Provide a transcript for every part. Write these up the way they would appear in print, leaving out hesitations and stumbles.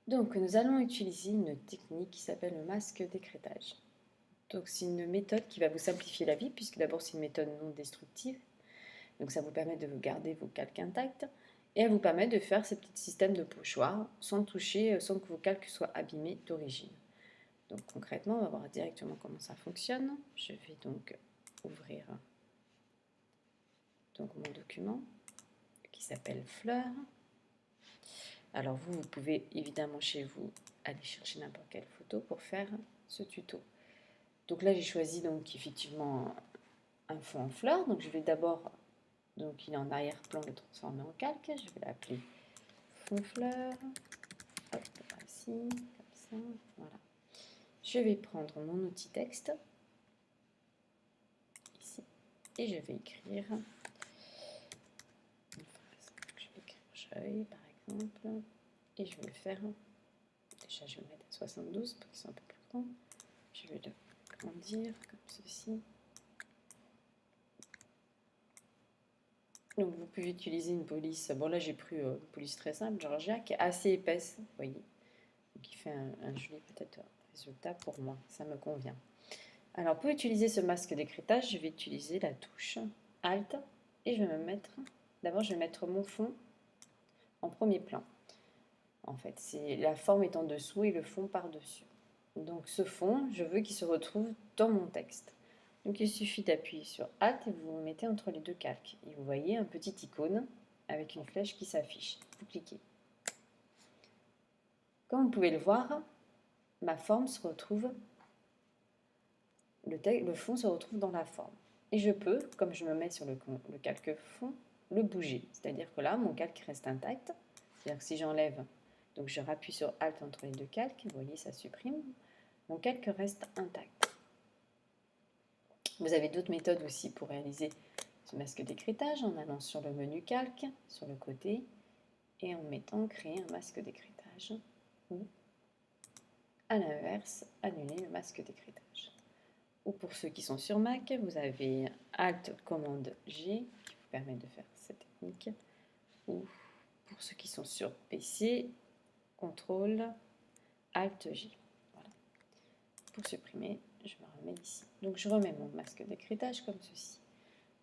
Donc, nous allons utiliser une technique qui s'appelle le masque d'écrêtage. Donc, c'est une méthode qui va vous simplifier la vie, puisque d'abord, c'est une méthode non destructive. Donc, ça vous permet de garder vos calques intacts et elle vous permet de faire ces petits systèmes de pochoirs sans toucher, sans que vos calques soient abîmés d'origine. Donc, concrètement, on va voir directement comment ça fonctionne. Je vais donc ouvrir mon document qui s'appelle Fleurs. Alors vous pouvez évidemment chez vous aller chercher n'importe quelle photo pour faire ce tuto. Donc là j'ai choisi donc effectivement un fond en fleurs. Donc je vais d'abord, donc il est en arrière-plan, le transformer en calque. Je vais l'appeler fond fleur. Hop, ici, comme ça, voilà. Je vais prendre mon outil texte ici et je vais écrire. Je vais écrire Joy par exemple et je vais le faire. Déjà, je vais le mettre à 72 pour qu'il soit un peu plus grand. Je vais le grandir comme ceci. Donc, vous pouvez utiliser une police. Bon, là, j'ai pris une police très simple, Georgia, qui est assez épaisse, vous voyez. Donc, qui fait un joli peut-être résultat pour moi. Ça me convient. Alors, pour utiliser ce masque d'écrêtage, je vais utiliser la touche Alt et je vais me mettre. D'abord, je vais mettre mon fond en premier plan. En fait, c'est la forme est en dessous et le fond par-dessus. Donc ce fond, je veux qu'il se retrouve dans mon texte. Donc il suffit d'appuyer sur Alt et vous vous mettez entre les deux calques. Et vous voyez un petit icône avec une flèche qui s'affiche. Vous cliquez. Comme vous pouvez le voir, ma forme se retrouve, le fond se retrouve dans la forme. Et je peux, comme je me mets sur le calque fond, le bouger. C'est-à-dire que là, mon calque reste intact. C'est-à-dire que si j'enlève, donc je rappuie sur Alt entre les deux calques, vous voyez, ça supprime. Mon calque reste intact. Vous avez d'autres méthodes aussi pour réaliser ce masque d'écrêtage en allant sur le menu calque, sur le côté, et en mettant créer un masque d'écrêtage ou à l'inverse, annuler le masque d'écrêtage. Ou pour ceux qui sont sur Mac, vous avez Alt commande G qui vous permet de faire cette technique. Ou pour ceux qui sont sur PC, CTRL Alt J. Voilà. Pour supprimer, je me remets ici. Donc je remets mon masque d'écrêtage comme ceci.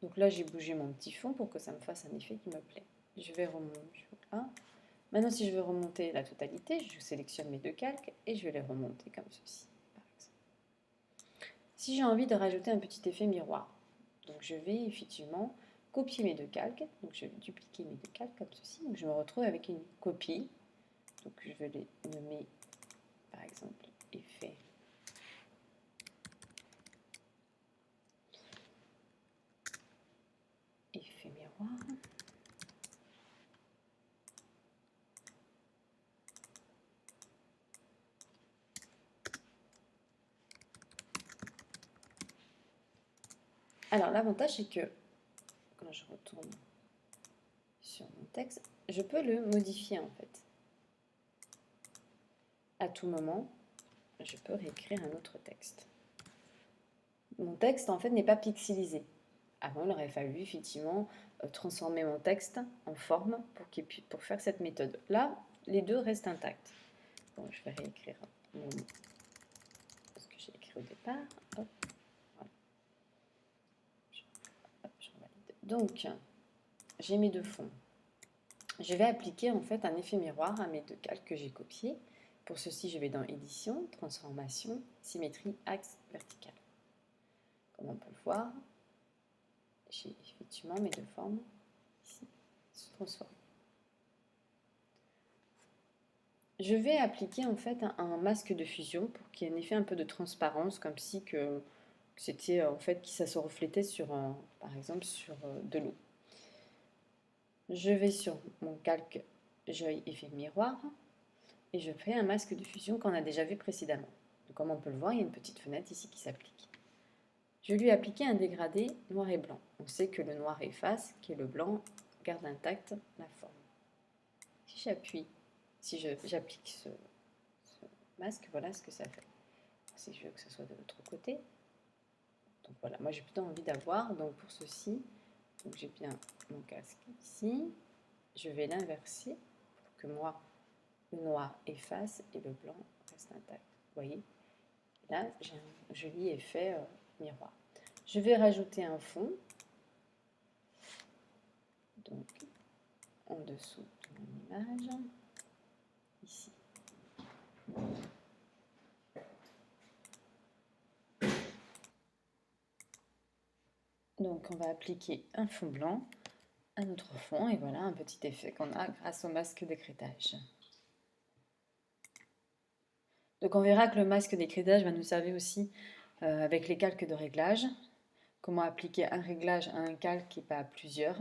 Donc là, j'ai bougé mon petit fond pour que ça me fasse un effet qui me plaît. Je vais remonter. Voilà. Maintenant, si je veux remonter la totalité, je sélectionne mes deux calques et je vais les remonter comme ceci, par exemple. Si j'ai envie de rajouter un petit effet miroir, donc je vais effectivement copier mes deux calques. Donc je vais dupliquer mes deux calques comme ceci. Donc je me retrouve avec une copie. Donc je vais les nommer, par exemple, effet. Effet miroir. Alors l'avantage c'est que quand je retourne sur mon texte, je peux le modifier en fait. À tout moment, je peux réécrire un autre texte. Mon texte en fait n'est pas pixelisé. Avant, il aurait fallu effectivement transformer mon texte en forme pour faire cette méthode. Là, les deux restent intacts. Bon, je vais réécrire ce que j'ai écrit au départ. Hop, voilà. Je revalide. Donc, j'ai mes deux fonds. Je vais appliquer en fait un effet miroir à mes deux calques que j'ai copiés. Pour ceci, je vais dans Édition, Transformation, Symétrie, Axe vertical. Comme on peut le voir, j'ai effectivement mes deux formes ici se transforment. Je vais appliquer en fait un masque de fusion pour qu'il y ait un effet un peu de transparence, comme si que c'était en fait que ça se reflétait sur, par exemple, sur de l'eau. Je vais sur mon calque Joy effet miroir et je fais un masque de fusion qu'on a déjà vu précédemment. Donc, comme on peut le voir, il y a une petite fenêtre ici qui s'applique. Je vais lui appliquer un dégradé noir et blanc. On sait que le noir efface, que le blanc garde intacte la forme. Si j'appuie, si j'applique ce masque, voilà ce que ça fait. Si je veux que ce soit de l'autre côté. Donc voilà, moi j'ai plutôt envie d'avoir, donc pour ceci, donc j'ai bien mon casque ici. Je vais l'inverser pour que moi le noir efface et le blanc reste intact. Vous voyez? Là, j'ai un joli effet miroir. Je vais rajouter un fond, donc en dessous de mon image, ici. Donc on va appliquer un fond blanc à notre fond et voilà un petit effet qu'on a grâce au masque d'écrêtage. Donc on verra que le masque d'écrêtage va nous servir aussi avec les calques de réglage. Comment appliquer un réglage à un calque et pas à plusieurs,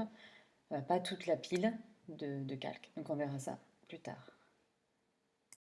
pas toute la pile de calques. Donc on verra ça plus tard.